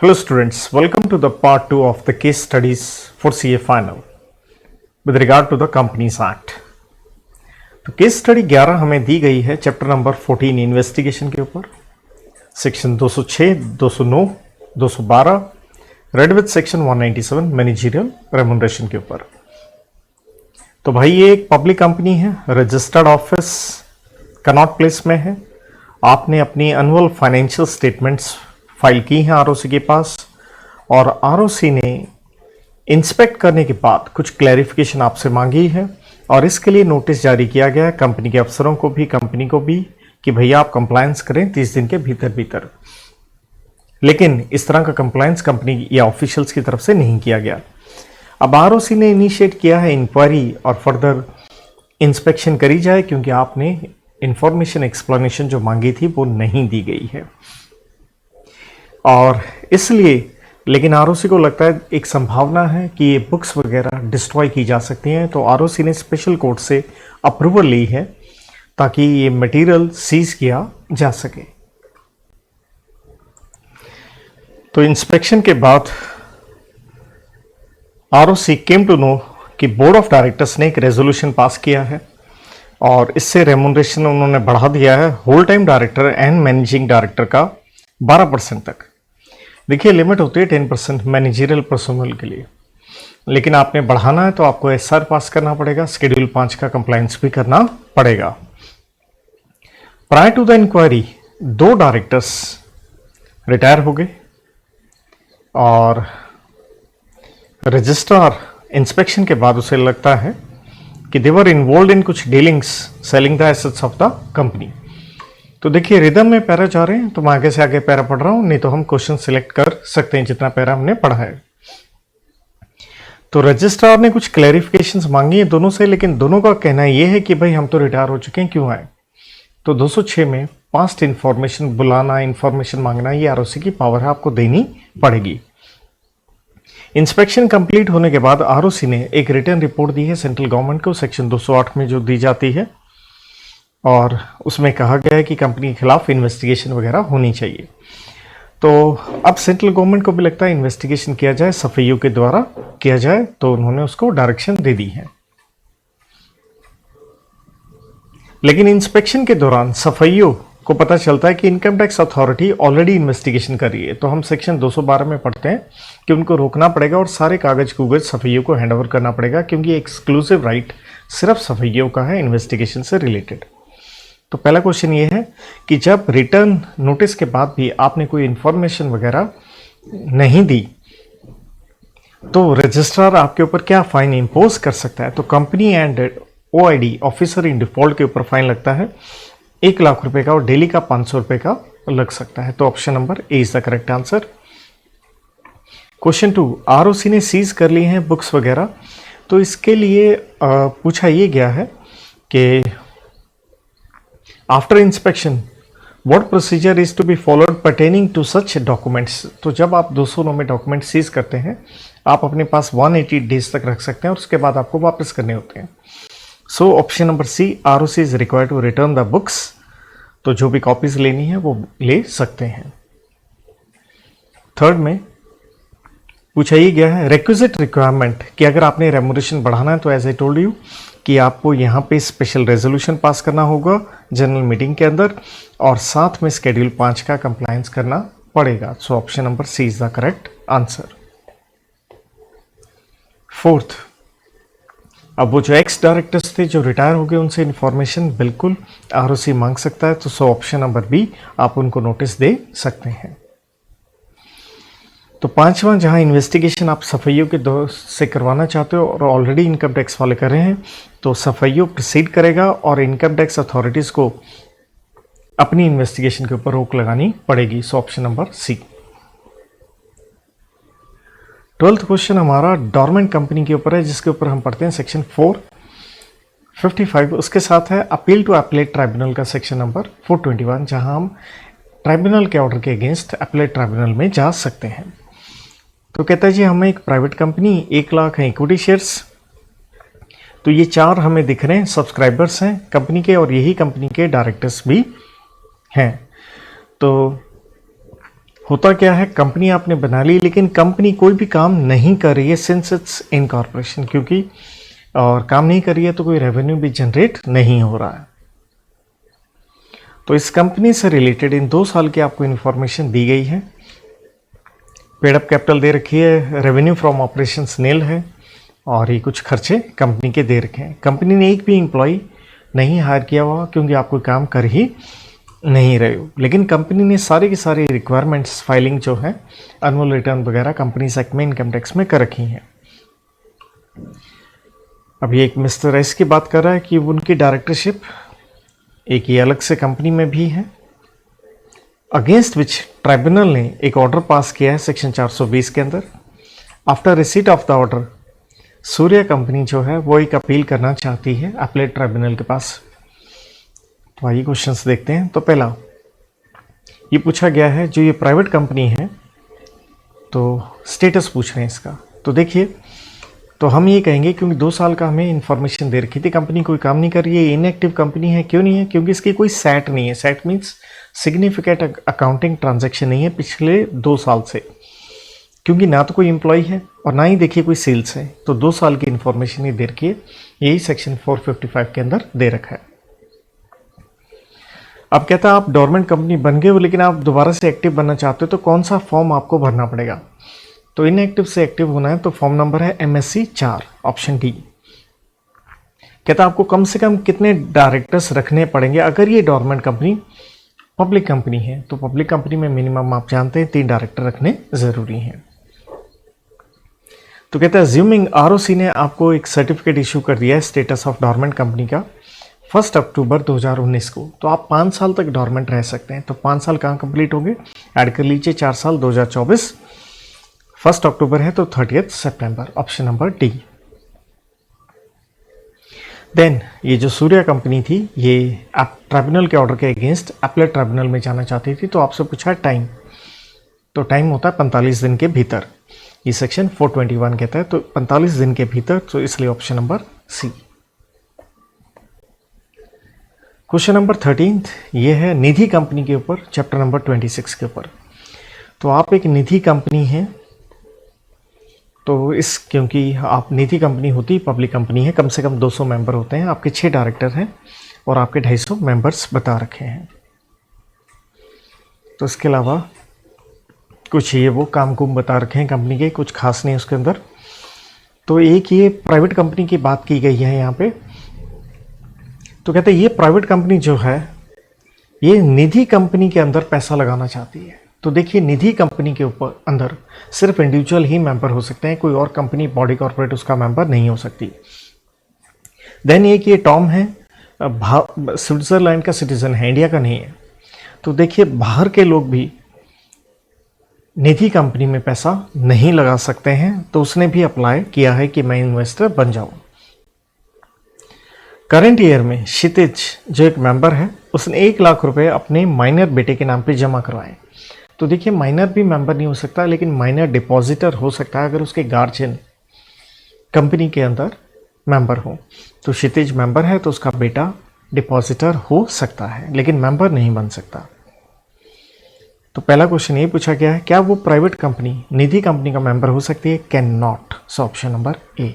Hello students, welcome to the part 2 of the case studies for CA final with regard to the Companies Act. तो case study 11 हमें दी गई है chapter number 14 investigation के ऊपर, section 206, 209, 212 red with section 197 managerial remuneration के ऊपर। तो भाई ये एक पब्लिक कंपनी है, रजिस्टर्ड ऑफिस कनॉट प्लेस में है। आपने अपनी एनुअल फाइनेंशियल स्टेटमेंट्स फाइल की हैं आरओसी के पास और आरओसी ने इंस्पेक्ट करने के बाद कुछ क्लैरिफिकेशन आपसे मांगी है और इसके लिए नोटिस जारी किया गया है कंपनी के अफसरों को भी, कंपनी को भी, कि भैया आप कंप्लायंस करें 30 दिन के भीतर। लेकिन इस तरह का कंप्लायंस कंपनी या ऑफिशियल्स की तरफ से नहीं किया गया। अब आरओसी ने इनिशिएट किया है इंक्वायरी और फर्दर इंस्पेक्शन करी जाए, क्योंकि आपने इंफॉर्मेशन एक्सप्लेनेशन जो मांगी थी वो नहीं दी गई है और इसलिए, लेकिन आरओसी को लगता है एक संभावना है कि ये बुक्स वगैरह डिस्ट्रॉय की जा सकती हैं। तो आरओसी ने स्पेशल कोर्ट से अप्रूवल ली है ताकि ये मटेरियल सीज किया जा सके। तो इंस्पेक्शन के बाद आरओसी केम टू नो कि बोर्ड ऑफ डायरेक्टर्स ने एक रेजोल्यूशन पास किया है और इससे रेम्यूनरेशन उन्होंने बढ़ा दिया है whole time director and managing director का 12% तक। देखिए लिमिट होती है 10% मैनेजरियल पर्सोनल के लिए, लेकिन आपने बढ़ाना है तो आपको एसआर पास करना पड़ेगा, शेड्यूल 5 का कंप्लायंस भी करना पड़ेगा। Prior to the inquiry 2 directors retire हो गए और रजिस्ट्रार इंस्पेक्शन के बाद उसे लगता है कि दे वर इन्वॉल्व इन कुछ dealings selling the assets of the company. तो देखिए रिदम में पैरा जा रहे हैं, तो मैं आगे से आगे पैरा पढ़ रहा हूं, नहीं तो हम क्वेश्चन सिलेक्ट कर सकते हैं जितना पैरा हमने पढ़ा है। तो रजिस्ट्रार ने कुछ क्लैरिफिकेशंस मांगी है दोनों से, लेकिन दोनों का कहना यह है कि भाई हम तो रिटायर हो चुके हैं, क्यों आए। तो 206 में पास्ट इंफॉर्मेशन बुलाना, इंफॉर्मेशन मांगना, ये आरओसी की पावर है, आपको देनी पड़ेगी। इंस्पेक्शन कंप्लीट होने के बाद आरओसी ने एक रिटर्न रिपोर्ट दी है सेंट्रल गवर्नमेंट को, सेक्शन 208 में जो दी जाती है, और उसमें कहा गया है कि कंपनी के खिलाफ इन्वेस्टिगेशन वगैरह होनी चाहिए। तो अब सेंट्रल गवर्नमेंट को भी लगता है इन्वेस्टिगेशन किया जाए, सफाइयों के द्वारा किया जाए, तो उन्होंने उसको डायरेक्शन दे दी है। लेकिन इंस्पेक्शन के दौरान सफाइयों को पता चलता है कि income tax authority already investigation कर रही है। तो हम सेक्शन 212 में पढ़ते हैं कि उनको रोकना पड़ेगा और सारे कागज कुगज सफाइयों को हैंड ओवर करना पड़ेगा, क्योंकि एक्सक्लूसिव राइट सिर्फ सफाइयों का है इन्वेस्टिगेशन से रिलेटेड। तो पहला क्वेश्चन ये है कि जब रिटर्न नोटिस के बाद भी आपने कोई इंफॉर्मेशन वगैरह नहीं दी तो रजिस्ट्रार आपके ऊपर क्या फाइन इंपोज कर सकता है। तो company and OID officer in default के ऊपर फाइन लगता है 1 लाख रुपए का और डेली का 500 रुपए का लग सकता है। तो option number A is the correct answer. Question 2, ROC ने सीज कर ली हैं बुक्स वगैरह, तो इसके लिए पूछा ये गया है कि after inspection what procedure is to be followed pertaining to such documents. तो जब आप 209 में डॉक्यूमेंट सीज करते हैं, आप अपने पास 180 डेज तक रख सकते हैं और उसके बाद आपको वापस करने होते हैं। So option number C, ROC is required to return the books. तो जो भी कॉपीज लेनी है वो ले सकते हैं। थर्ड में पूछा ही गया है रिक्विजिट रिक्वायरमेंट कि अगर आपने रेम्यूनरेशन बढ़ाना है तो एज आई टोल्ड यू कि आपको यहाँ पे स्पेशल रेजोल्यूशन पास करना होगा जनरल मीटिंग के अंदर और साथ में शेड्यूल 5 का कंप्लायंस करना पड़ेगा। So option number C is the correct answer. Fourth, अब वो जो एक्स डायरेक्टर्स थे जो रिटायर हो गए उनसे इंफॉर्मेशन बिल्कुल आरओसी मांग सकता है। तो सो ऑप्शन नंबर बी, आप उनको नोटिस दे सकते हैं। तो 5वां, जहां इन्वेस्टिगेशन आप सफाइयों के दौर से करवाना चाहते हो और ऑलरेडी इनकम टैक्स वाले कर रहे हैं, तो सफाइयों प्रोसीड करेगा और इनकम टैक्स अथॉरिटीज को अपनी इन्वेस्टिगेशन के ऊपर रोक लगानी पड़ेगी। So option number C. 12th question हमारा डॉर्मेंट कंपनी के ऊपर है, जिसके ऊपर हम पढ़ते हैं सेक्शन 455। उसके साथ है अपील टू अपीलेट ट्राइब्यूनल का सेक्शन नंबर 421, जहां हम ट्राइब्यूनल के ऑर्डर के अगेंस्ट अपीलेट ट्राइब्यूनल में जा सकते हैं। तो कहता है जी हमें एक प्राइवेट कंपनी 1 लाख है इक्विटी शेयर्स, तो ये 4 हमें दिख रहे हैं सब्सक्राइबर्स हैं कंपनी के और यही कंपनी के डायरेक्टर्स भी हैं। तो होता क्या है, कंपनी आपने बना ली लेकिन कंपनी कोई भी काम नहीं कर रही है सिंस इट्स इनकॉर्पोरेशन, क्योंकि और काम नहीं कर रही है तो कोई रेवेन्यू भी जनरेट नहीं हो रहा है। तो इस कंपनी से रिलेटेड इन 2 साल की आपको इंफॉर्मेशन दी गई है। पेड अप कैपिटल दे रखी है, रेवेन्यू फ्रॉम ऑपरेशंस नील है और ये कुछ खर्चे कंपनी के दे रखे हैं। कंपनी ने एक भी एम्प्लॉय नहीं हायर किया हुआ क्योंकि आप कोई काम कर ही नहीं रहे हो, लेकिन कंपनी ने सारे की सारी रिक्वायरमेंट्स फाइलिंग जो है एनुअल रिटर्न वगैरह कंपनी एक्ट में इनकम टैक्स में कर रखी हैं। अभी एक मिस्टर एस की बात कर रहा है कि उनकी डायरेक्टरशिप एक ये अलग से कंपनी में भी है, अगेंस्ट विच ट्राइब्यूनल ने एक ऑर्डर पास किया है सेक्शन 420 के अंदर। After receipt of the order Surya company जो है वो एक अपील करना चाहती है अपीलेट ट्राइब्यूनल के पास। तो आइए क्वेश्चंस देखते हैं। तो पहला ये पूछा गया है, जो ये प्राइवेट कंपनी है तो स्टेटस पूछ रहे हैं इसका। तो देखिए, तो हम ये कहेंगे क्योंकि 2 साल का हमें इन्फॉर्मेशन दे रखी थी, कंपनी कोई काम नहीं कर रही है, इनएक्टिव कंपनी है। क्यों नहीं है? क्योंकि इसकी कोई सैट नहीं है। SAT means significant accounting transaction नहीं है पिछले 2 साल से, क्योंकि ना तो कोई एम्प्लॉय है और ना ही देखिए कोई सेल्स है। तो 2 साल की इन्फॉर्मेशन ही दे रखी है, यही सेक्शन 455 के अंदर दे रखा है। अब कहता है आप डोरमेंट कंपनी बन गए हो लेकिन आप दोबारा से एक्टिव बनना चाहते हो, तो कौन सा फॉर्म आपको भरना पड़ेगा? तो इनएक्टिव से एक्टिव होना है तो फॉर्म नंबर है MSC 4 ऑप्शन डी। कहता आपको कम से कम कितने डायरेक्टर्स रखने पड़ेंगे अगर ये डोरमेंट कंपनी पब्लिक कंपनी है। तो पब्लिक कंपनी में मिनिमम आप जानते हैं 3 डायरेक्टर रखने जरूरी हैं। तो कहता है अज्यूमिंग ROC ने आपको एक सर्टिफिकेट इशू कर दिया है स्टेटस ऑफ डोरमेंट कंपनी का 1 अक्टूबर 2019 को, तो आप 5 साल तक डोरमेंट रह सकते हैं। तो 5 साल कहाँ कंप्लीट होंगे? ऐड कर लीजिए 4 साल 2024, 1 अक्टूबर है तो 30 सितंबर, ऑप्शन नंबर डी। देन ये जो सूर्या कंपनी थी ये आप ट्राइब्यूनल के ऑर्डर के अगेंस्ट अपीलेट ट्राइब्यूनल में जाना चाहती थी, तो आपसे पूछा टाइम। तो टाइम होता है 45 दिन के भीतर, ये सेक्शन 421 कहता है। तो 45 दिन के भीतर, तो इसलिए option number C. Question number 13 ये है निधि कंपनी के ऊपर, चैप्टर नंबर 26 के ऊपर। तो आप एक निधि कंपनी हैं, तो इस क्योंकि आप निधि कंपनी होती पब्लिक कंपनी है, कम से कम 200 मेंबर होते हैं, आपके 6 डायरेक्टर हैं और आपके 250 मेंबर्स बता रखे हैं। तो इसके अलावा कुछ ये वो काम कुम बता रखे हैं कंपनी के, कुछ खास नहीं उसके अंदर। तो एक ये प्राइवेट कंपनी की बात की गई है यहाँ पे। तो कहते हैं ये प्राइवेट कंपनी जो है ये निधि कंपनी के अंदर पैसा लगाना चाहती है। तो देखिए निधि कंपनी के ऊपर अंदर सिर्फ इंडिविजुअल ही मेंबर हो सकते हैं, कोई और कंपनी बॉडी कॉर्पोरेट उसका मेंबर नहीं हो सकती। देन एक ये टॉम है, स्विट्जरलैंड का सिटीजन है, इंडिया का नहीं है। तो देखिए बाहर के लोग भी निधि कंपनी में पैसा नहीं लगा सकते हैं, तो उसने भी अप्लाई किया है कि मैं इन्वेस्टर बन जाऊं। करंट ईयर में क्षितिज जो एक मेंबर है उसने 1 लाख रुपए अपने माइनर बेटे के नाम पे जमा करवाए। तो देखिए माइनर भी मेंबर नहीं हो सकता, लेकिन माइनर डिपॉजिटर हो सकता है अगर उसके गार्जियन कंपनी के अंदर मेंबर हो। तो क्षितिज मेंबर है तो उसका बेटा डिपॉजिटर हो सकता है, लेकिन मेंबर नहीं बन सकता। तो पहला क्वेश्चन ये पूछा गया है, क्या वो प्राइवेट कंपनी निधि कंपनी का मेंबर हो सकती है? Can not, so option number A.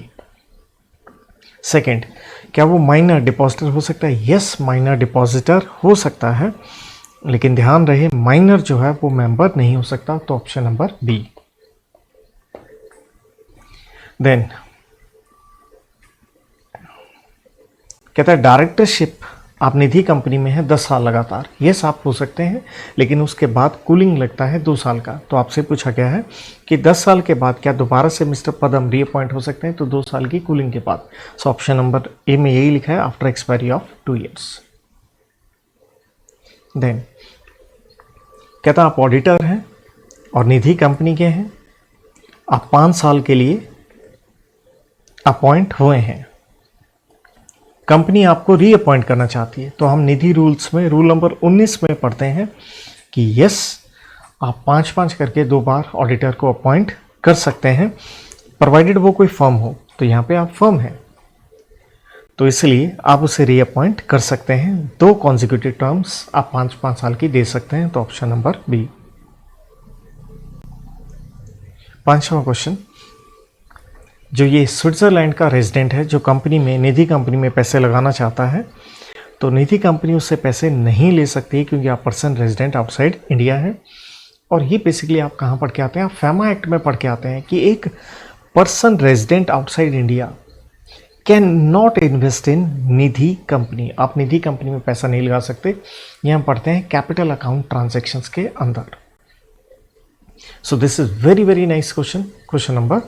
Second, क्या वो माइनर डिपॉजिटर हो सकता है? यस, माइनर डिपॉजिटर हो सकता है, लेकिन ध्यान रहे माइनर जो है वो मेंबर नहीं हो सकता, तो ऑप्शन नंबर बी। देन कहता है डायरेक्टरशिप आप निधि कंपनी में है 10 साल लगातार। यस, आप हो सकते हैं, लेकिन उसके बाद कूलिंग लगता है 2 साल का। तो आपसे पूछा गया है कि 10 साल के बाद क्या दोबारा से मिस्टर पदम रीअपॉइंट हो सकते हैं? तो 2 साल की कूलिंग के बाद। सो ऑप्शन नंबर ए में यही लिखा है, after expiry of 2 years. Then कहता आप ऑडिटर हैं और निधि कंपनी के हैं, आप 5 साल के लिए अपॉइंट हुए हैं, कंपनी आपको रीअपॉइंट करना चाहती है। तो हम निधि रूल्स में रूल नंबर 19 में पढ़ते हैं कि यस, आप 5-5 करके 2 बार ऑडिटर को अपॉइंट कर सकते हैं, प्रोवाइडेड वो कोई फर्म हो। तो यहाँ पे आप फर्म हैं, तो इसलिए आप उसे रीअपॉइंट कर सकते हैं। 2 कॉन्जिक्यूटिव टर्म्स आप 5-5 साल की दे सकते हैं, तो ऑप्शन नंबर बी। 5वां क्वेश्चन, जो ये स्विट्ज़रलैंड का रेजिडेंट है जो कंपनी में निधि कंपनी में पैसे लगाना चाहता है, तो निधि कंपनी उससे पैसे नहीं ले सकती क्योंकि आप पर्सन रेजिडेंट आउटसाइड इंडिया है। और ये बेसिकली आप कहाँ पढ़ के आते हैं, आप फैमा एक्ट में पढ़ के आते हैं कि एक person resident outside India can not invest in Nidhi company. आप निधि कंपनी में पैसा नहीं लगा सकते। ये हम पढ़ते हैं कैपिटल अकाउंट ट्रांजैक्शंस के अंदर। So this is very very nice question. Question number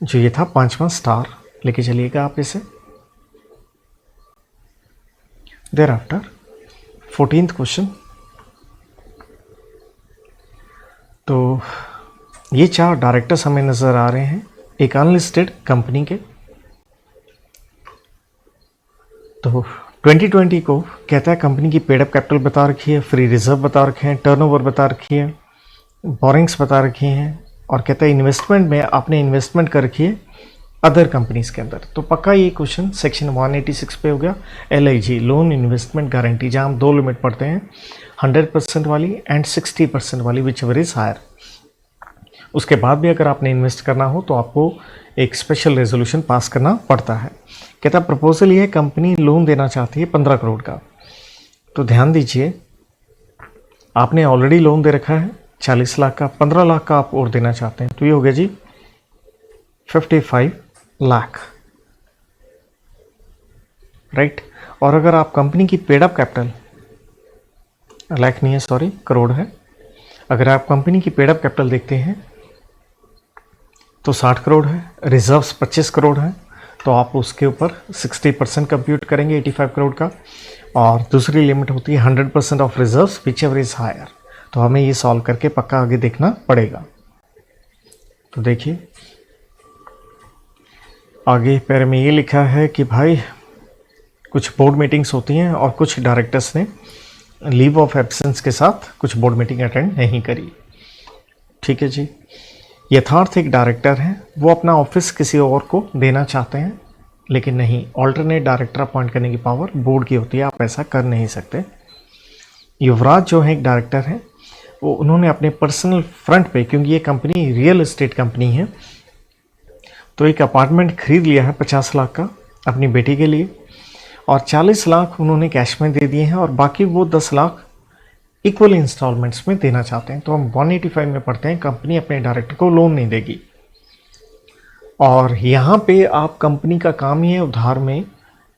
जो ये था 5वां स्टार लेके चलिएगा आप इसे। देयर आफ्टर 14th क्वेश्चन, तो ये 4 डायरेक्टर्स हमें नजर आ रहे हैं एक अनलिस्टेड कंपनी के। तो 2020 को कहता है कंपनी की पेड अप कैपिटल बता रखी है, फ्री रिजर्व बता रखे हैं, टर्नओवर बता रखी है, बोरिंग्स बता रखी हैं, और कहता है इन्वेस्टमेंट में आपने इन्वेस्टमेंट कर रखी है अदर कंपनीज के अंदर। तो पक्का ये क्वेश्चन सेक्शन 186 पे हो गया, LIG लोन इन्वेस्टमेंट गारंटी, जहाँ हम 2 लिमिट पढ़ते हैं, 100% वाली एंड 60% वाली, विच एवर इज हायर। उसके बाद भी अगर आपने इन्वेस्ट करना हो तो आपको एक स्पेशल रेजोल्यूशन पास करना पड़ता है। कहता प्रपोजल ये है, कंपनी लोन देना चाहती है 15 करोड़ का। तो ध्यान दीजिए, आपने ऑलरेडी लोन दे रखा है 40 लाख का, 15 लाख का आप और देना चाहते हैं, तो ये हो गया जी 55 लाख, राइट। और अगर आप कंपनी की पेड अप कैपिटल, लाख नहीं है सॉरी करोड़ है, अगर आप कंपनी की पेड अप कैपिटल देखते हैं तो 60 करोड़ है, रिजर्व्स 25 करोड़ है, तो आप उसके ऊपर 60% कंप्यूट करेंगे 85 करोड़ का। और दूसरी लिमिट होती है 100% of reserves which ever is higher. तो हमें ये सॉल्व करके पक्का आगे देखना पड़ेगा। तो देखिए आगे पैर में ये लिखा है कि भाई कुछ बोर्ड मीटिंग्स होती हैं और कुछ डायरेक्टर्स ने लीव ऑफ एब्सेंस के साथ कुछ बोर्ड मीटिंग अटेंड नहीं करी। ठीक है जी। यथार्थ एक डायरेक्टर हैं, वो अपना ऑफिस किसी और को देना चाहते हैं, लेकिन नहीं, ऑल्टरनेट डायरेक्टर अपॉइंट करने की पावर बोर्ड की होती है, आप ऐसा कर नहीं सकते। युवराज जो है एक डायरेक्टर हैं, वो उन्होंने अपने पर्सनल फ्रंट पे, क्योंकि ये कंपनी रियल एस्टेट कंपनी है, तो एक अपार्टमेंट खरीद लिया है 50 लाख का अपनी बेटी के लिए, और 40 लाख उन्होंने कैश में दे दिए हैं, और बाकी वो 10 लाख इक्वल इंस्टॉलमेंट्स में देना चाहते हैं। तो हम 185 में पढ़ते हैं कंपनी अपने डायरेक्टर को लोन नहीं देगी। और यहाँ पे आप कंपनी का काम ही है उधार में,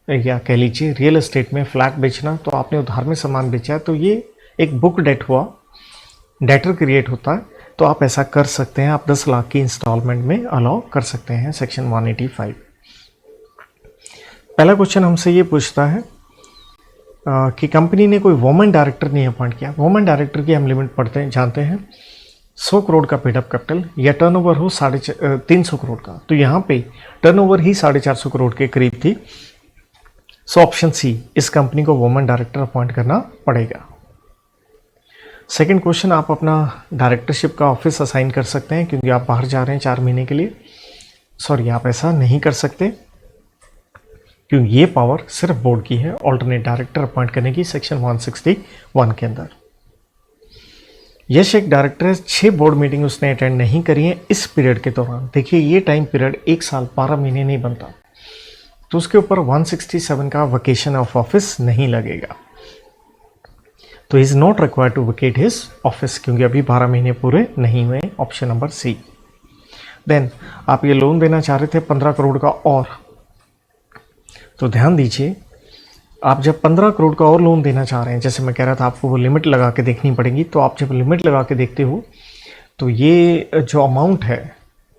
या कह लीजिए रियल एस्टेट में फ्लैट बेचना, तो आपने उधार में सामान बेचा है, तो ये एक बुक डेट हुआ, डेटर क्रिएट होता है, तो आप ऐसा कर सकते हैं, आप 10 लाख की इंस्टॉलमेंट में अलाउ कर सकते हैं सेक्शन 185। पहला क्वेश्चन हमसे ये पूछता है कि कंपनी ने कोई वुमेन डायरेक्टर नहीं अपॉइंट किया। वुमेन डायरेक्टर की हम लिमिट पढ़ते हैं, जानते हैं 100 करोड़ का पेड अप कैपिटल या टर्नओवर हो 350 करोड़ का, तो यहाँ पे टर्नओवर ही 450 करोड़ के करीब थी। सो ऑप्शन सी, इस कंपनी को वुमेन डायरेक्टर अपॉइंट करना पड़ेगा। सेकंड क्वेश्चन, आप अपना डायरेक्टरशिप का ऑफिस असाइन कर सकते हैं क्योंकि आप बाहर जा रहे हैं 4 महीने के लिए। सॉरी, आप ऐसा नहीं कर सकते क्योंकि ये पावर सिर्फ बोर्ड की है ऑल्टरनेट डायरेक्टर अपॉइंट करने की, सेक्शन 161 के अंदर। यश एक डायरेक्टर है, 6 बोर्ड मीटिंग उसने अटेंड नहीं करी है इस पीरियड के दौरान। देखिए ये टाइम पीरियड 1 साल 12 महीने नहीं बनता, तो उसके ऊपर 167 का वेकेशन ऑफ ऑफिस नहीं लगेगा, तो is not required to vacate his office क्योंकि अभी 12 महीने पूरे नहीं हुए। ऑप्शन नंबर सी। देन आप ये लोन देना चाह रहे थे 15 करोड़ का, और तो ध्यान दीजिए, आप जब 15 करोड़ का और लोन देना चाह रहे हैं, जैसे मैं कह रहा था आपको वो लिमिट लगा के देखनी पड़ेगी, तो आप जब लिमिट लगा के देखते हो तो ये जो अमाउंट है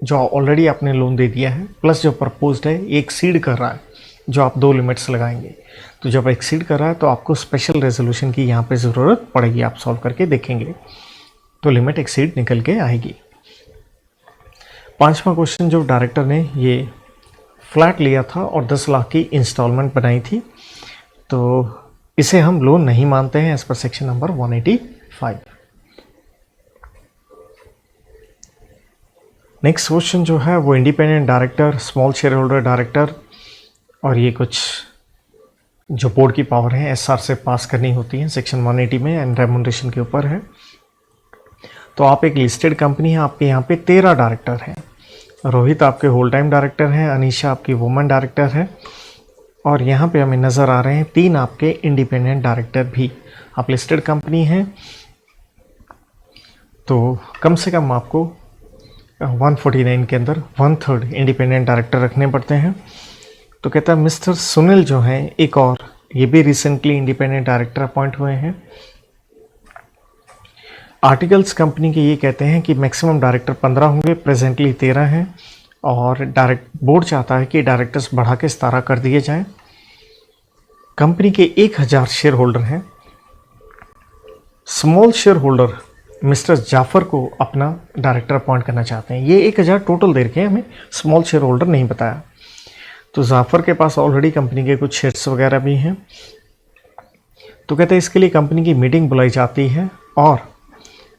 जो ऑलरेडी आपने लोन दे दिया है प्लस जो प्रपोज्ड है ये एक्सीड कर रहा है, जो आप 2 लिमिट्स लगाएंगे, तो जब एक्सीड कर रहा है तो आपको स्पेशल रेजोल्यूशन की यहाँ पे ज़रूरत पड़ेगी। आप सॉल्व करके देखेंगे तो लिमिट एक्सीड निकल के आएगी। 5वां क्वेश्चन, जो डायरेक्टर ने ये फ्लैट लिया था और 10 लाख की इंस्टॉलमेंट बनाई थी, तो इसे हम लोन नहीं मानते हैं as per section number 185। Next question जो है वो independent director, small share holder director, और ये कुछ जो बोर्ड की पावर है SR से पास करनी होती है सेक्शन 180 में, एंड रेमुनरेशन के ऊपर है। तो आप एक लिस्टेड कंपनी है, आपके यहाँ पे 13 डायरेक्टर हैं। रोहित आपके होल टाइम डायरेक्टर हैं, अनीशा आपकी वुमेन डायरेक्टर है, और यहाँ पे हमें नज़र आ रहे हैं 3 आपके इंडिपेंडेंट डायरेक्टर भी। आप लिस्टेड कंपनी हैं तो कम से कम आपको 149 के अंदर 1/3 इंडिपेंडेंट डायरेक्टर रखने पड़ते हैं। तो कहता है मिस्टर सुनील जो हैं एक और, ये भी रिसेंटली इंडिपेंडेंट डायरेक्टर अपॉइंट हुए हैं। आर्टिकल्स कंपनी के ये कहते हैं कि मैक्सिमम डायरेक्टर 15 होंगे, प्रेजेंटली 13 हैं, और बोर्ड चाहता है कि डायरेक्टर्स बढ़ा के 17 कर दिए जाएं। कंपनी के 1000 शेयर होल्डर हैं। Small share holder mister Jafar को अपना डायरेक्टर अपॉइंट करना चाहते हैं। ये 1000 टोटल दे रखे हैं, हमें स्मॉल शेयर होल्डर नहीं बताया। तो जाफर के पास ऑलरेडी कंपनी के कुछ शेयर्स वगैरह भी हैं। तो कहते हैं इसके लिए कंपनी की मीटिंग बुलाई जाती है और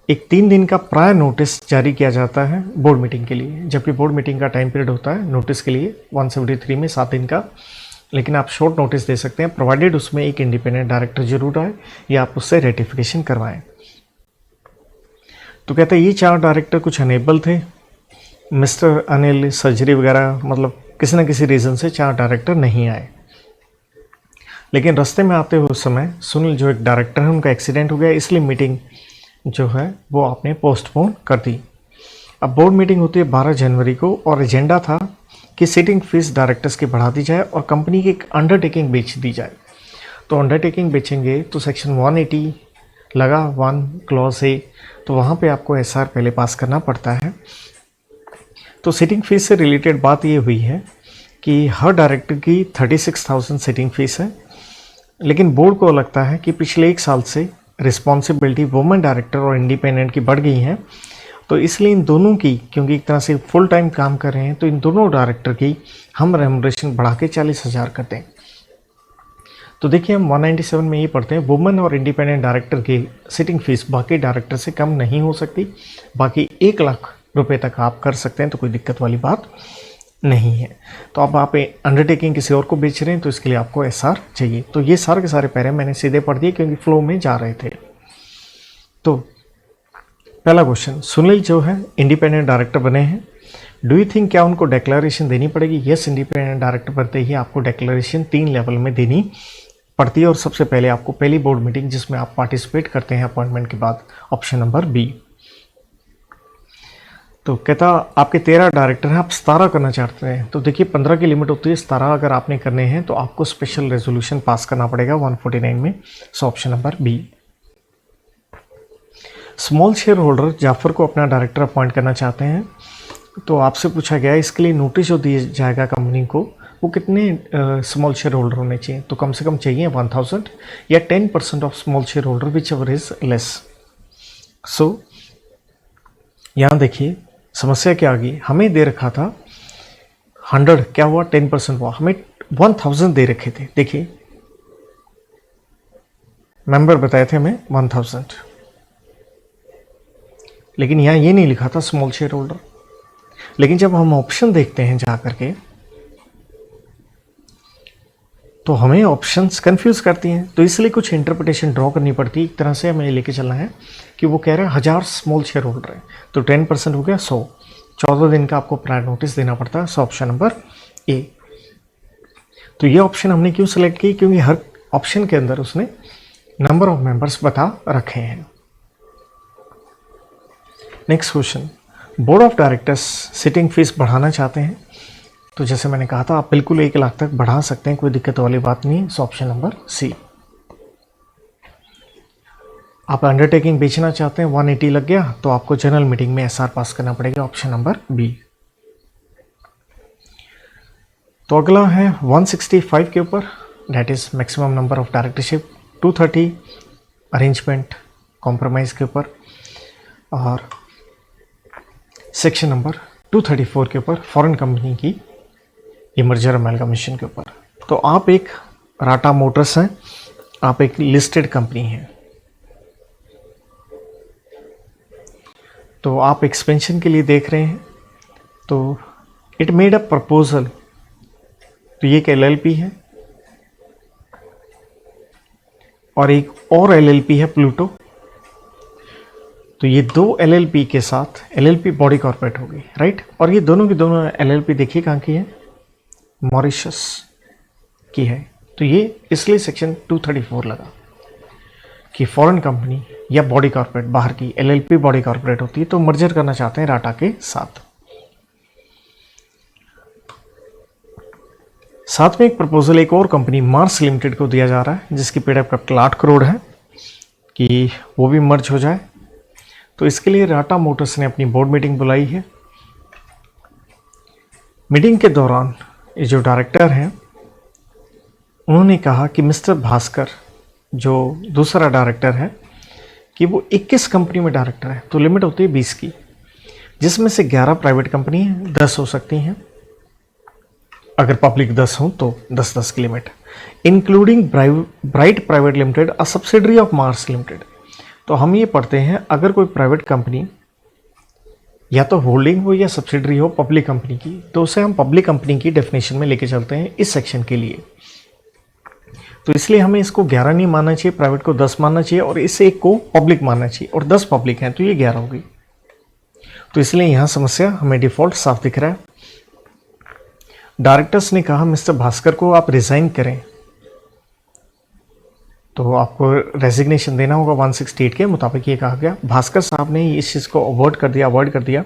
एक 3 दिन का प्रायर नोटिस जारी किया जाता है बोर्ड मीटिंग के लिए, जबकि बोर्ड मीटिंग का टाइम पीरियड होता है नोटिस के लिए 173 में 7 दिन का। लेकिन आप शॉर्ट नोटिस दे सकते हैं, प्रोवाइडेड उसमें एक इंडिपेंडेंट डायरेक्टर जरूर आए या आप उससे रेटिफिकेशन करवाएं। तो कहते हैं ये 4 डायरेक्टर कुछ अनेबल थे। मिस्टर अनिल सर्जरी वगैरह, मतलब किसी न किसी रीज़न से 4 डायरेक्टर नहीं आए। लेकिन रास्ते में आते हुए समय सुनील जो एक डायरेक्टर है उनका एक्सीडेंट हो गया, इसलिए मीटिंग जो है वो आपने पोस्टपोन कर दी। अब बोर्ड मीटिंग होती है 12 जनवरी को, और एजेंडा था कि सिटिंग फीस डायरेक्टर्स की बढ़ा दी जाए और कंपनी की एक अंडरटेकिंग बेच दी जाए। तो अंडरटेकिंग बेचेंगे तो सेक्शन 180 लगा 1 क्लॉज है, तो वहाँ पे आपको एसआर पहले पास करना पड़ता है। तो सिटिंग फीस से रिलेटेड बात ये हुई है कि हर डायरेक्टर की 36,000 सिटिंग फीस है, लेकिन बोर्ड को लगता है कि पिछले 1 साल से रिस्पॉन्सिबिलिटी वुमेन डायरेक्टर और इंडिपेंडेंट की बढ़ गई है, तो इसलिए इन दोनों की, क्योंकि एक तरह से फुल टाइम काम कर रहे हैं, तो इन दोनों डायरेक्टर की हम रेमुनरेशन बढ़ा के 40,000 कर दें। तो देखिए हम 197 में ये पढ़ते हैं, वुमेन और इंडिपेंडेंट डायरेक्टर की सिटिंग फीस बाकी डायरेक्टर से कम नहीं हो सकती, बाकी 1 लाख रुपए तक आप कर सकते हैं, तो कोई दिक्कत वाली बात नहीं है। तो अब आप अंडरटेकिंग किसी और को बेच रहे हैं तो इसके लिए आपको एसआर चाहिए। तो ये सारे के सारे पैरे मैंने सीधे पढ़ दिए क्योंकि फ्लो में जा रहे थे। तो पहला क्वेश्चन, सुनील जो है इंडिपेंडेंट डायरेक्टर बने हैं, डू यू थिंक क्या उनको डिक्लेरेशन देनी पड़ेगी? यस, इंडिपेंडेंट डायरेक्टर बनते ही आपको डिक्लेरेशन 3 लेवल में देनी पड़ती है, और सबसे पहले आपको पहली बोर्ड मीटिंग जिसमें आप पार्टिसिपेट करते हैं अपॉइंटमेंट के बाद, ऑप्शन नंबर बी। तो कहता आपके 13 डायरेक्टर हैं, आप 17 करना चाहते हैं, तो देखिए 15 की लिमिट होती है, 17 अगर आपने करने हैं तो आपको स्पेशल रेजोल्यूशन पास करना पड़ेगा 149 में, so option number B. Small share holder Jafar को अपना डायरेक्टर अपॉइंट करना चाहते हैं, तो आपसे पूछा गया इसके लिए नोटिस जो दिया जाएगा कंपनी को वो कितने स्मॉल शेयर होल्डर होने चाहिए, तो कम से कम चाहिए 1000 या 10% of small share holder which ever is less. So यहाँ देखिए समस्या क्या आ गई, हमें दे रखा था 100, क्या हुआ 10% हुआ, हमें 1000 दे रखे थे। देखिए मेंबर बताए थे हमें 1000, लेकिन यहाँ ये नहीं लिखा था स्मॉल शेयर होल्डर। लेकिन जब हम ऑप्शन देखते हैं जा करके तो हमें ऑप्शंस कंफ्यूज करती हैं, तो इसलिए कुछ इंटरप्रिटेशन ड्रॉ करनी पड़ती है। एक तरह से हमें लेके चलना है कि वो कह रहे हैं 1000 स्मॉल शेयर होल्डर है, तो 10% हो गया 100, 14 दिन का आपको प्रायर नोटिस देना पड़ता है। सो ऑप्शन नंबर ए। तो ये ऑप्शन हमने क्यों सेलेक्ट की, क्योंकि हर ऑप्शन के अंदर उसने नंबर ऑफ मेंबर्स बता रखे हैं। Next question, board of directors sitting fees बढ़ाना चाहते हैं, तो जैसे मैंने कहा था आप बिल्कुल 1 लाख तक बढ़ा सकते हैं, कोई दिक्कत वाली बात नहीं है। So option number C. आप अंडरटेकिंग बेचना चाहते हैं, 180 लग गया, तो आपको जनरल मीटिंग में एसआर पास करना पड़ेगा, ऑप्शन नंबर बी। तो अगला है 165 के ऊपर, that is maximum number of directorship, 230 arrangement compromise के ऊपर, और सेक्शन नंबर 234 के ऊपर फॉरेन कंपनी की मर्जर अमेलगमेशन के ऊपर। तो आप एक टाटा मोटर्स हैं, आप एक लिस्टेड कंपनी हैं, तो आप एक्सपेंशन के लिए देख रहे हैं, तो इट मेड अ प्रपोजल, तो ये एक एलएलपी है और एक और एलएलपी है प्लूटो। तो ये दो एलएलपी के साथ एलएलपी बॉडी कॉर्पोरेट होगी, राइट। और ये दोनों की दोनों एलएलपी देखिए कहाँ की है, मॉरिशस की है। तो ये इसलिए सेक्शन 234 लगा कि फॉरेन कंपनी या बॉडी कॉर्पोरेट बाहर की एलएलपी बॉडी कॉर्पोरेट होती है, तो मर्जर करना चाहते हैं राटा के साथ। साथ में एक प्रपोजल एक और कंपनी मार्स लिमिटेड को दिया जा रहा है, जिसकी पेड कैपिटल 8 करोड़ है कि वो भी मर्ज हो जाए। तो इसके लिए राटा मोटर्स ने अपनी बोर्ड मीटिंग बुलाई है। मीटिंग के दौरान ये जो डायरेक्टर हैं उन्होंने कहा कि मिस्टर भास्कर जो दूसरा डायरेक्टर है कि वो 21 कंपनी में डायरेक्टर है, तो लिमिट होती है 20 की, जिसमें से 11 प्राइवेट कंपनी है, 10 हो सकती हैं। अगर पब्लिक 10 हो तो 10-10 की limit, including bright private limited a subsidiary of Mars limited. तो हम ये पढ़ते हैं अगर कोई प्राइवेट कंपनी या तो होल्डिंग हो या सब्सिडरी हो पब्लिक कंपनी की, तो उसे हम पब्लिक कंपनी की डेफिनेशन में लेके चलते हैं इस सेक्शन के लिए। तो इसलिए हमें इसको 11 नहीं मानना चाहिए, प्राइवेट को 10 मानना चाहिए और इस एक को पब्लिक मानना चाहिए, और 10 पब्लिक हैं तो ये 11 होगी। तो इसलिए यहाँ समस्या हमें डिफॉल्ट साफ दिख रहा है। डायरेक्टर्स ने कहा मिस्टर भास्कर को आप रिजाइन करें, तो आपको रेजिग्नेशन देना होगा 168 के मुताबिक ये कहा गया। भास्कर साहब ने इस चीज़ को अवॉइड कर दिया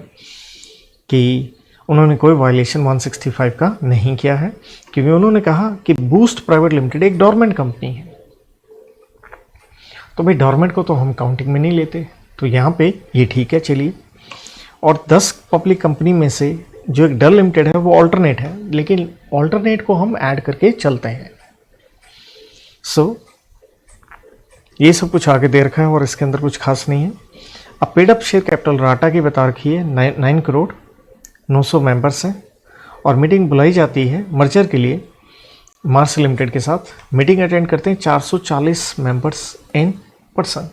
कि उन्होंने कोई वायलेशन 165 का नहीं किया है, क्योंकि उन्होंने कहा कि बूस्ट प्राइवेट लिमिटेड एक डोरमेंट कंपनी है। तो भाई डोरमेंट को तो हम काउंटिंग में नहीं लेते, तो यहाँ पे ये ठीक है, चलिए। और 10 पब्लिक कंपनी में से जो एक डल लिमिटेड है वो ऑल्टरनेट है, लेकिन ऑल्टरनेट को हम ऐड करके चलते हैं। ये सब कुछ आगे दे रखा है और इसके अंदर कुछ खास नहीं है। अब paid up share capital rata की बता रखी है 9 करोड़ 900 मेंबर्स हैं, और मीटिंग बुलाई जाती है मर्जर के लिए मार्स लिमिटेड के साथ। मीटिंग अटेंड करते हैं 440 मेंबर्स इन पर्सन।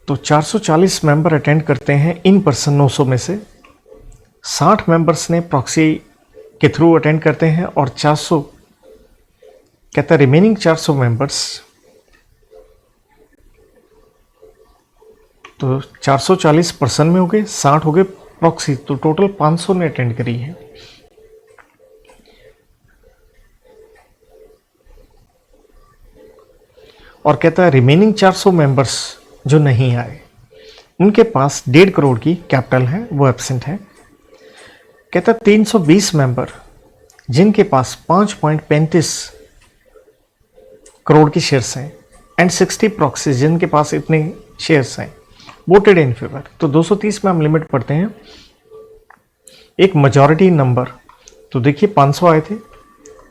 तो 440 मेंबर अटेंड करते हैं इन पर्सन 900 में से, 60 मेंबर्स ने प्रॉक्सी के थ्रू अटेंड करते हैं, और 400 कहता है रिमेनिंग 400 मेंबर्स, तो 440 पर्सन में हो गए, 60 हो गए प्रॉक्सी, तो टोटल 500 ने अटेंड करी है। और कहता है रिमेनिंग 400 मेंबर्स जो नहीं आए उनके पास 1.5 करोड़ की कैपिटल है, वो एब्सेंट है। कहता है 320 मेंबर जिनके पास 5.35 करोड़ की शेयर्स हैं एंड 60 प्रॉक्सीज जिनके पास इतने शेयर्स हैं वोटेड इन फेवर। तो 230 में हम लिमिट पढ़ते हैं एक मेजॉरिटी नंबर। तो देखिए 500 आए थे,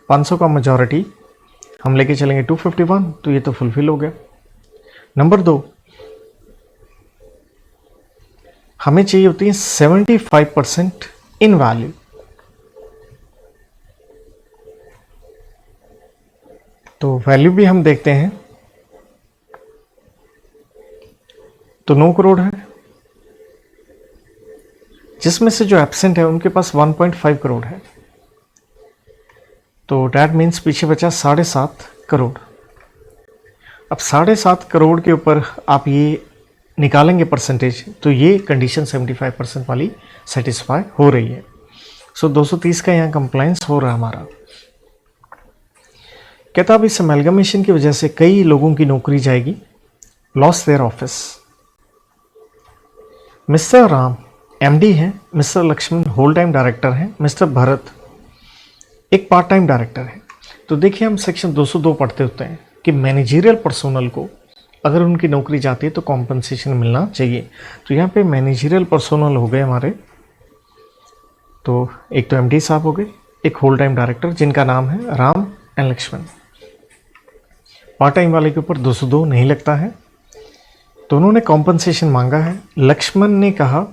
500 का मेजॉरिटी हम लेके चलेंगे 251, तो ये तो फुलफिल हो गया। नंबर 2 हमें चाहिए होती है 75% इन वैल्यू। तो वैल्यू भी हम देखते हैं, तो 9 करोड़ है, जिसमें से जो एब्सेंट है उनके पास 1.5 करोड़ है, तो डैट मीन्स पीछे बचा 7.5 करोड़। अब 7.5 करोड़ के ऊपर आप ये निकालेंगे परसेंटेज, तो ये कंडीशन 75% वाली सेटिस्फाई हो रही है। सो 230 का यहाँ कंप्लायंस हो रहा है हमारा। कहता अब इस अमेलगमेशन की वजह से कई लोगों की नौकरी जाएगी, loss their office. Mister Ram MD हैं, mister Lakshman whole time director हैं, मिस्टर भरत एक पार्ट टाइम डायरेक्टर है। तो देखिए हम सेक्शन 202 पढ़ते होते हैं कि मैनेजरियल पर्सोनल को अगर उनकी नौकरी जाती है तो कॉम्पनसेशन मिलना चाहिए। तो यहाँ पे मैनेजरियल पर्सोनल हो गए हमारे, तो एक तो एमडी साहब हो गए, एक होल टाइम डायरेक्टर जिनका नाम है Ram and Lakshman. Part time वाले के ऊपर 202 नहीं लगता है, तो उन्होंने कॉम्पनसेशन मांगा है। लक्ष्मण ने कहा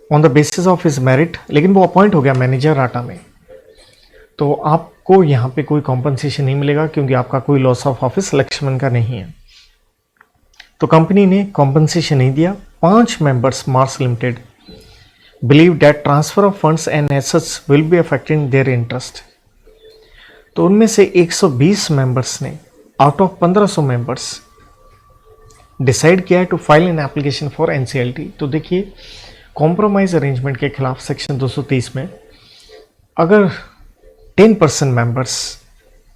on the basis of his merit, लेकिन वो अपॉइंट हो गया मैनेजर राटा में, तो आपको यहाँ पे कोई कॉम्पनसेशन नहीं मिलेगा क्योंकि आपका कोई लॉस ऑफ ऑफिस लक्ष्मण का नहीं है। तो कंपनी ने कॉम्पनसेशन नहीं दिया। 5 members Mars limited believe that transfer of funds and assets will be affecting their interest. तो उनमें से 120 मेंबर्स ने आउट ऑफ 1500 मेंबर्स डिसाइड किया है to file an application for NCLT. तो देखिए कॉम्प्रोमाइज अरेंजमेंट के खिलाफ सेक्शन 230 में अगर 10% मेंबर्स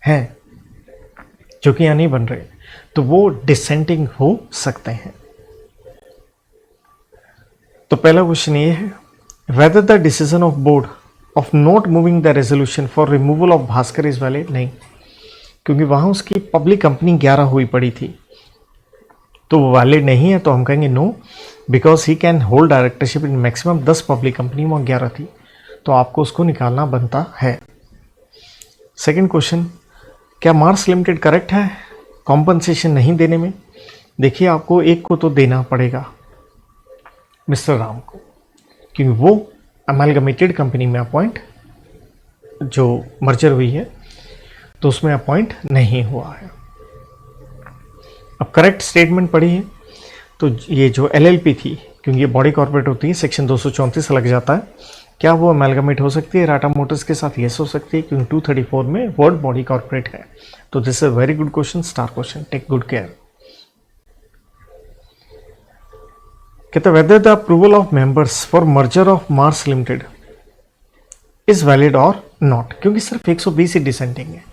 हैं जो कि यहाँ नहीं बन रहे तो वो डिसेंटिंग हो सकते हैं। तो पहला क्वेश्चन ये है, whether the decision of board of not moving the resolution for removal of Bhaskar is valid. नहीं, क्योंकि वहां उसकी पब्लिक कंपनी 11 हुई पड़ी थी तो वो वैलिड नहीं है। तो हम कहेंगे no, because he can hold directorship in maximum 10 public company, वहाँ 11 थी तो आपको उसको निकालना बनता है। सेकंड क्वेश्चन, क्या मार्स लिमिटेड करेक्ट है कॉम्पनसेशन नहीं देने में? देखिए आपको एक को तो देना पड़ेगा मिस्टर राम को, क्योंकि वो अमेलगमेटेड कंपनी में अपॉइंट जो मर्जर हुई है तो उसमें अपॉइंट नहीं हुआ है। अब करेक्ट स्टेटमेंट पढ़ी है तो ये जो एलएलपी थी, क्योंकि ये बॉडी कॉर्पोरेट होती है, सेक्शन 234 लग जाता है, क्या वो अमेलगमेट हो सकती है टाटा मोटर्स के साथ? यस हो सकती है, क्योंकि 234 में वर्ड बॉडी कॉर्पोरेट है। तो this is a very good question, star question, take good care. कहते whether the approval of members for merger of Mars limited is valid और नॉट, क्योंकि सिर्फ 120 ही डिसेंटिंग है।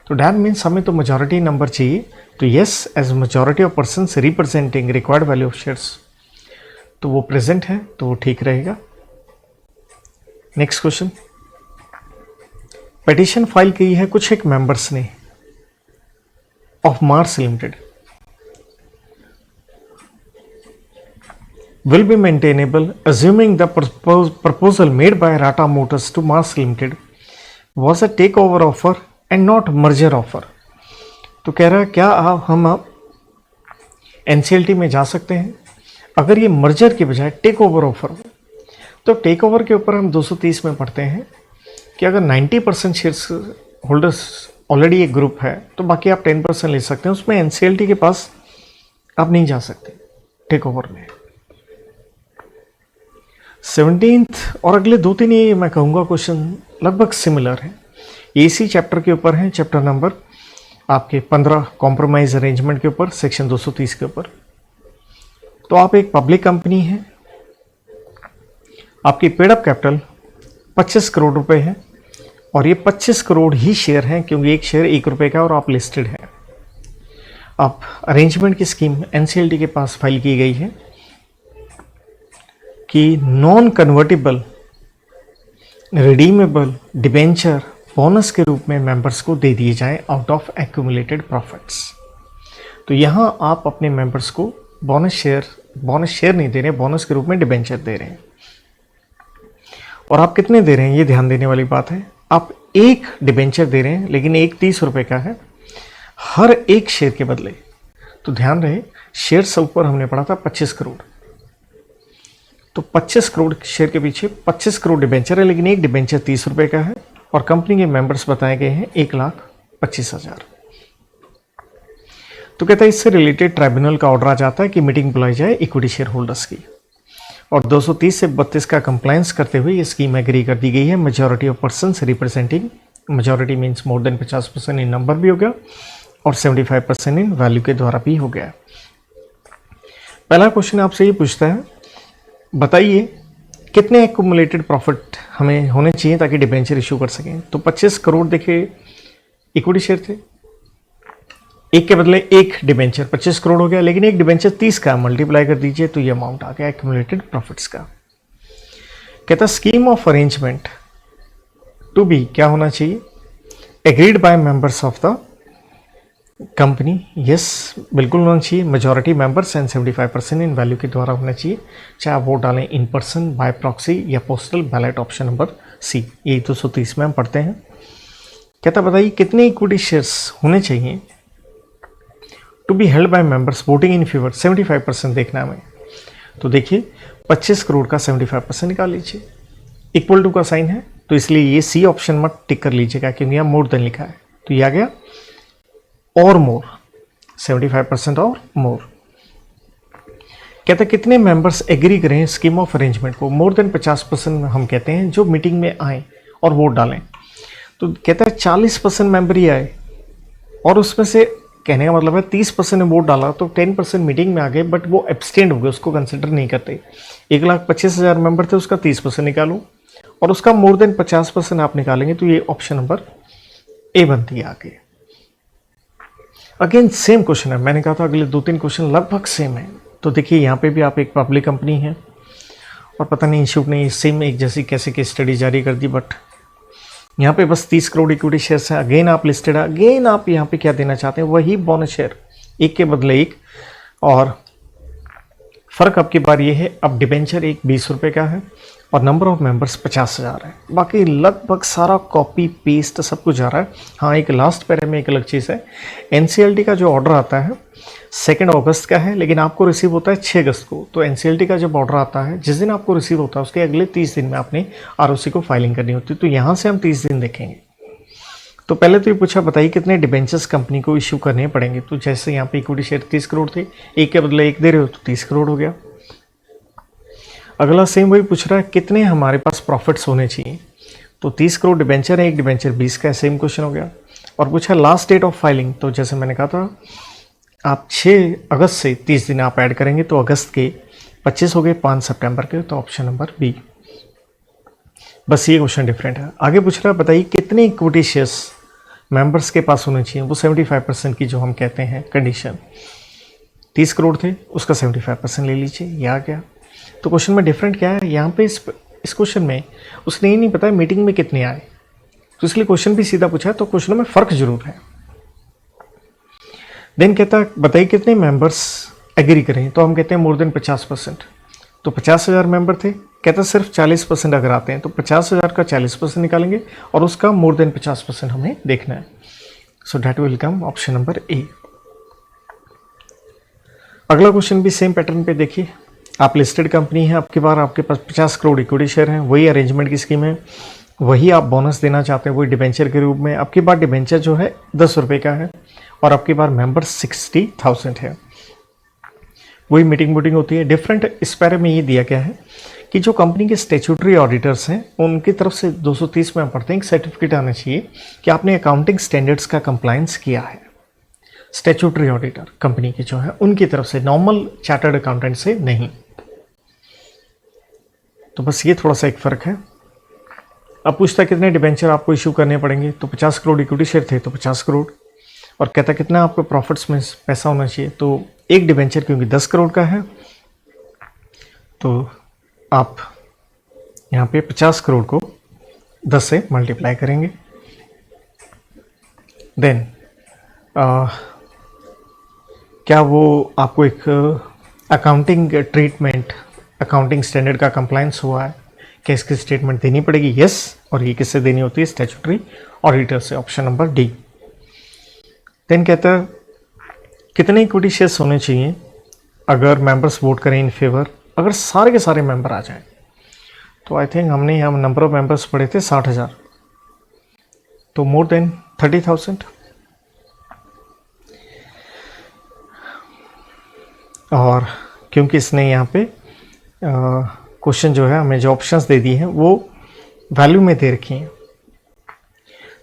तो डैट मीन्स हमें तो मेजॉरिटी नंबर चाहिए। तो yes, as majority of persons representing required value of shares, तो वो प्रेजेंट है तो वो ठीक रहेगा। नेक्स्ट क्वेश्चन, पिटीशन फाइल की है कुछ एक मेंबर्स ने of Mars limited, will be maintainable assuming the proposal made by Tata Motors to Mars Limited was a takeover offer and not merger offer। तो कह रहा है क्या हम एनसीएलटी में जा सकते हैं अगर ये मर्जर के बजाय टेक ओवर ऑफर हो? तो टेक ओवर के ऊपर हम 230 में पढ़ते हैं कि अगर 90% शेयर्स होल्डर्स ऑलरेडी एक ग्रुप है तो बाकी आप 10% ले सकते हैं, उसमें एनसीएलटी के पास आप नहीं जा सकते टेक ओवर में। 17th और अगले 2-3 ये मैं कहूँगा क्वेश्चन लगभग सिमिलर है, इसी चैप्टर के ऊपर है, चैप्टर नंबर आपके 15 कॉम्प्रोमाइज अरेंजमेंट के ऊपर, सेक्शन 230 के ऊपर। तो आप एक पब्लिक कंपनी है, आपकी पेड अप कैपिटल 25 करोड़ रुपए है और ये 25 करोड़ ही शेयर हैं, क्योंकि एक शेयर 1 रुपए का और आप लिस्टेड है। अब अरेंजमेंट की स्कीम एनसीएलटी के पास फाइल की गई है कि non convertible redeemable debenture bonus के रूप में मेंबर्स को दे दिए जाएं आउट ऑफ एक्यूमुलेटेड प्रॉफिट्स। तो यहां आप अपने मेंबर्स को बोनस शेयर नहीं दे रहे, बोनस के रूप में डिबेंचर दे रहे हैं। और आप कितने दे रहे हैं ये ध्यान देने वाली बात है। आप एक डिबेंचर दे रहे हैं लेकिन एक 30 रुपए का है हर एक शेयर के बदले। तो ध्यान रहे, शेयर से ऊपर हमने पढ़ा था 25 करोड़, तो 25 करोड़ शेयर के पीछे 25 करोड़ डिबेंचर है, लेकिन एक डिबेंचर 30 रुपए का है और कंपनी के मेंबर्स बताए गए हैं 1,25,000। तो कहता है इससे रिलेटेड ट्राइब्यूनल का ऑर्डर आ जाता है कि मीटिंग बुलाई जाए इक्विटी शेयर होल्डर्स की, और 230 से 32 का कंप्लायंस करते हुए ये स्कीम एग्री कर दी गई है। Majority of persons representing, majority means more than 50% in number भी हो गया और 75% इन वैल्यू के द्वारा भी हो गया। पहला क्वेश्चन आपसे ये पूछता है, बताइए कितने एक्यूमुलेटेड प्रॉफिट हमें होने चाहिए ताकि डिबेंचर इशू कर सकें। तो 25 करोड़ देखिए इक्विटी शेयर थे, एक के बदले एक डिबेंचर 25 करोड़ हो गया, लेकिन एक डिबेंचर 30 का, मल्टीप्लाई कर दीजिए तो ये अमाउंट आ गया एक्यूमुलेटेड प्रॉफिट्स का। कहता scheme of arrangement to be क्या होना चाहिए, agreed by members of the company. Yes, बिल्कुल होना चाहिए। Majority members and 75% in value के द्वारा होना चाहिए, चाहे आप वोट डालें इन पर्सन, बाय प्रॉक्सी या postal ballot, option number C. ये 230 में हम पढ़ते हैं। कहता बताइए कितने इक्विटी शेयर्स होने चाहिए to be held by members voting in favour 75% देखना हमें। तो देखिए 25 करोड़ का 75% निकाल लीजिए, इक्वल टू का साइन है तो इसलिए ये सी ऑप्शन मत टिक कर लीजिएगा क्योंकि यहाँ मोर देन लिखा है। तो ये आ गया और मोर, 75% और मोर। कहते कितने मेंबर्स एग्री करें स्कीम ऑफ अरेंजमेंट को, मोर देन 50% हम कहते हैं जो मीटिंग में आए और वोट डालें। तो कहता है 40% मेंबर ही आए और उसमें से कहने का मतलब है 30% ने वोट डाला तो 10% मीटिंग में आ गए, बट वो एब्सटेंड हो गए, उसको कंसिडर नहीं करते। 1,25,000 मेंबर थे, उसका 30% निकालो और उसका मोर देन 50% आप निकालेंगे तो ये ऑप्शन नंबर ए बनती है आगे। अगेन सेम क्वेश्चन है, मैंने कहा था अगले 2-3 क्वेश्चन लगभग सेम है। तो देखिए यहाँ पे भी आप एक पब्लिक कंपनी है और पता नहीं इंस्टीट्यूट ने सेम एक जैसी कैसे केस स्टडी जारी कर दी, बट यहाँ पे बस 30 करोड़ इक्विटी शेयर्स हैं। अगेन आप लिस्टेड है, अगेन आप यहाँ पे क्या देना चाहते हैं, वही बोनस शेयर, एक के बदले एक। और फर्क अब की बार ये है, अब डिबेंचर एक 20 रुपये का है और नंबर ऑफ मेंबर्स 50,000 है। बाकी लगभग सारा कॉपी पेस्ट सब कुछ आ रहा है। हाँ, एक लास्ट पैरे में एक अलग चीज़ है, एनसीएलटी का जो ऑर्डर आता है 2 अगस्त का है, लेकिन आपको रिसीव होता है 6 अगस्त को। तो एनसीएलटी का जब ऑर्डर आता है, जिस दिन आपको रिसीव होता है उसके अगले 30 दिन में आपने आरओसी को फाइलिंग करनी होती है। तो यहाँ से हम 30 दिन देखेंगे। तो पहले तो ये पूछा, बताइए कितने डिबेंचर्स कंपनी को इश्यू करने पड़ेंगे। तो जैसे यहाँ पे इक्विटी शेयर 30 करोड़ थे, एक के बदले एक दे रहे हो तो 30 करोड़ हो गया। अगला सेम वही पूछ रहा है, कितने हमारे पास प्रॉफिट्स होने चाहिए। तो 30 करोड़ डिबेंचर है, एक डिबेंचर 20 का है, सेम क्वेश्चन हो गया। और पूछा लास्ट डेट ऑफ फाइलिंग, तो जैसे मैंने कहा था आप 6 अगस्त से 30 दिन आप ऐड करेंगे तो अगस्त के 25 हो गए, 5 सितंबर के, तो ऑप्शन नंबर बी। बस ये क्वेश्चन डिफरेंट है। आगे पूछ रहा है, बताइए कितने इक्विटी शेयर्स मेंबर्स के पास होने चाहिए। वो 75% की जो हम कहते हैं कंडीशन, 30 करोड़ थे उसका 75% ले लीजिए, ये आ गया। तो क्वेश्चन में डिफरेंट क्या है, यहाँ पे इस क्वेश्चन में उसने ये नहीं पता है मीटिंग में कितने आए, तो इसलिए क्वेश्चन भी सीधा पूछा है, तो क्वेश्चनों में फर्क जरूर है। देन कहता है बताइए कितने मेंबर्स एग्री करें। तो हम कहते हैं मोर देन 50%। तो 50,000 मेंबर थे, कहता है सिर्फ 40% अगर आते हैं तो 50,000 का 40% निकालेंगे और उसका मोर देन 50% हमें देखना है। So that will come option number ए। अगला क्वेश्चन भी सेम पैटर्न पे देखिए, आप लिस्टेड कंपनी है, आपके बार आपके पास 50 करोड़ इक्विटी शेयर हैं, वही अरेंजमेंट की स्कीम है, वही आप बोनस देना चाहते हैं, वही डिबेंचर के रूप में। आपकी बार डिबेंचर जो है 10 रुपये का है और आपकी बार मेंबर 60,000 है। वही मीटिंग होती है। डिफरेंट इस बारे में ये दिया गया है कि जो कंपनी के स्टैट्यूटरी ऑडिटर्स हैं उनकी तरफ से 230 में हम पढ़ते हैं, एक सर्टिफिकेट आना चाहिए कि आपने अकाउंटिंग स्टैंडर्ड्स का कंप्लायंस किया है। स्टैट्यूटरी ऑडिटर कंपनी के जो है उनकी तरफ से, नॉर्मल चार्टर्ड अकाउंटेंट से नहीं। तो बस ये थोड़ा सा एक फ़र्क है। अब पूछता है कितने डिबेंचर आपको इशू करने पड़ेंगे। तो 50 करोड़ इक्विटी शेयर थे तो 50 करोड़, और कहता कितना आपको प्रॉफिट्स में पैसा होना चाहिए। तो एक डिबेंचर क्योंकि 10 करोड़ का है तो आप यहाँ पे 50 करोड़ को 10 से मल्टीप्लाई करेंगे। देन क्या वो आपको एक अकाउंटिंग ट्रीटमेंट, अकाउंटिंग स्टैंडर्ड का कंप्लायंस हुआ है, क्या इसकी स्टेटमेंट देनी पड़ेगी। यस। और ये किससे देनी होती है, स्टैट्यूटरी ऑडिटर से, ऑप्शन नंबर डी। देन कहता है कितने इक्विटी शेयर्स होने चाहिए अगर मेंबर्स वोट करें इन फेवर, अगर सारे के सारे मेंबर आ जाएं। तो आई थिंक हमने यहाँ नंबर ऑफ मेंबर्स पढ़े थे 60,000, तो मोर देन 30,000। और क्योंकि इसने यहाँ पे क्वेश्चन जो है हमें जो ऑप्शंस दे दी हैं वो वैल्यू में दे रखी हैं,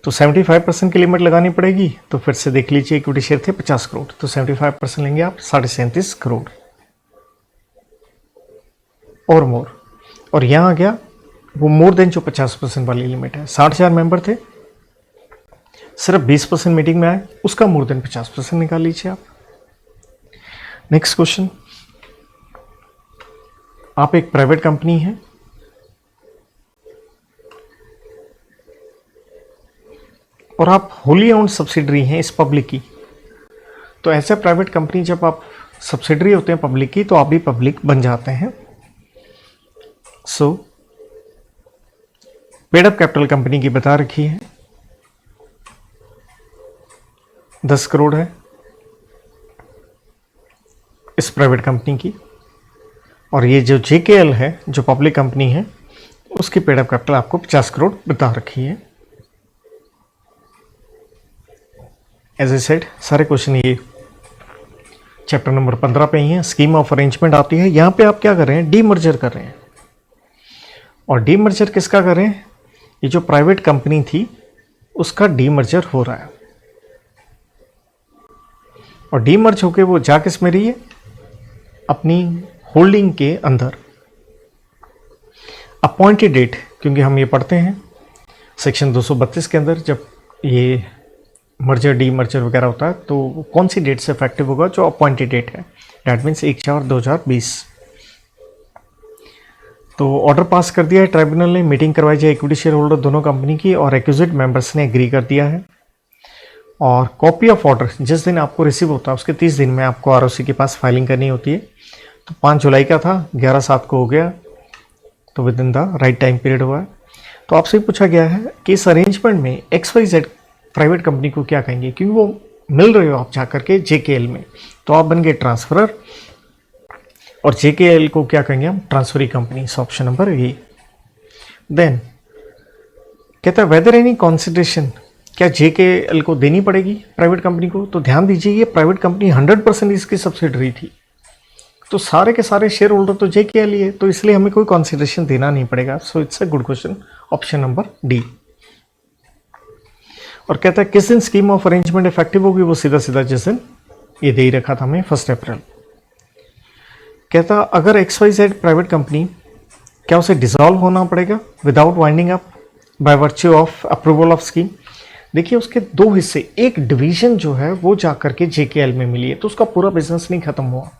तो 75% की लिमिट लगानी पड़ेगी। तो फिर से देख लीजिए, इक्विटी शेयर थे 50 करोड़, तो 75% लेंगे आप 37.5 करोड़ और मोर। और यहाँ आ गया वो मोर देन जो 50% वाली लिमिट है। 60,000 मेंबर थे, सिर्फ 20% मीटिंग में आए, उसका मोर देन 50% निकाल लीजिए आप। नेक्स्ट क्वेश्चन, आप एक प्राइवेट कंपनी है और आप होली ओन्ड सब्सिडरी हैं इस पब्लिक की। तो ऐसे प्राइवेट कंपनी जब आप सब्सिडरी होते हैं पब्लिक की तो आप भी पब्लिक बन जाते हैं। सो पेड अप कैपिटल कंपनी की बता रखी है 10 करोड़ है इस प्राइवेट कंपनी की, और ये जो JKL है जो पब्लिक कंपनी है उसकी पेड अप कैपिटल आपको 50 करोड़ बता रखी है। एज ए सेड सारे क्वेश्चन ये चैप्टर नंबर 15 पे ही है। स्कीम ऑफ अरेंजमेंट आती है, यहाँ पे आप क्या कर रहे हैं, डीमर्जर कर रहे हैं। और डीमर्जर किसका कर रहे हैं, ये जो प्राइवेट कंपनी थी उसका डीमर्जर हो रहा है। और डीमर्ज होके वो जा किस में रही है, अपनी होल्डिंग के अंदर। अपॉइंटेड डेट, क्योंकि हम ये पढ़ते हैं सेक्शन 232 के अंदर, जब ये मर्जर डी मर्जर वगैरह होता है तो कौन सी डेट से इफेक्टिव होगा, जो अपॉइंटेड डेट है, डैट मीन्स 1/4/2020। तो ऑर्डर पास कर दिया है ट्राइब्यूनल ने, मीटिंग करवाई जाए इक्विटी शेयर होल्डर दोनों कंपनी की, और एक्विजिट मेंबर्स ने एग्री कर दिया है। और कॉपी ऑफ ऑर्डर जिस दिन आपको रिसीव होता है उसके 30 दिन में आपको आरओसी के पास फाइलिंग करनी होती है। तो 5 जुलाई का था, 11/7 को हो गया, तो with in the right time period हुआ है। तो आपसे पूछा गया है कि इस अरेंजमेंट में XYZ प्राइवेट कंपनी को क्या कहेंगे, क्योंकि वो मिल रहे हो आप जाकर के JKL में, तो आप बन गए ट्रांसफरर, और JKL को क्या कहेंगे हम, transferee company. Option number A. Then कहता है वेदर एनी कंसिडरेशन, क्या JKL को देनी पड़ेगी प्राइवेट कंपनी को। तो ध्यान दीजिए ये प्राइवेट कंपनी 100% इसकी सब्सिडरी थी, तो सारे के सारे शेयर होल्डर तो JKL ही है, तो इसलिए हमें कोई कंसिडरेशन देना नहीं पड़ेगा। So it's a good question, option number D. और कहता है किस दिन स्कीम ऑफ अरेंजमेंट इफेक्टिव होगी, वो सीधा सीधा जिस दिन ये दे ही रखा था हमें 1 अप्रैल। कहता अगर XYZ प्राइवेट कंपनी, क्या उसे डिसॉल्व होना पड़ेगा without winding up by virtue of approval of scheme. देखिए उसके दो हिस्से, एक डिवीजन जो है वो जाकर के JKL में मिली है, तो उसका पूरा बिजनेस नहीं खत्म हुआ,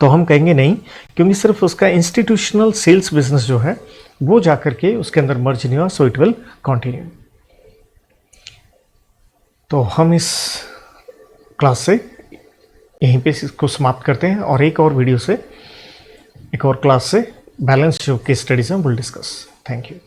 तो हम कहेंगे नहीं, क्योंकि सिर्फ उसका इंस्टीट्यूशनल सेल्स बिजनेस जो है वो जाकर के उसके अंदर मर्ज नहीं हुआ, सो इट विल कंटिन्यू। तो हम इस क्लास से यहीं पे इसको समाप्त करते हैं, और एक और वीडियो से, एक और क्लास से बैलेंस जो केस स्टडीज हैं विल डिस्कस। Thank you.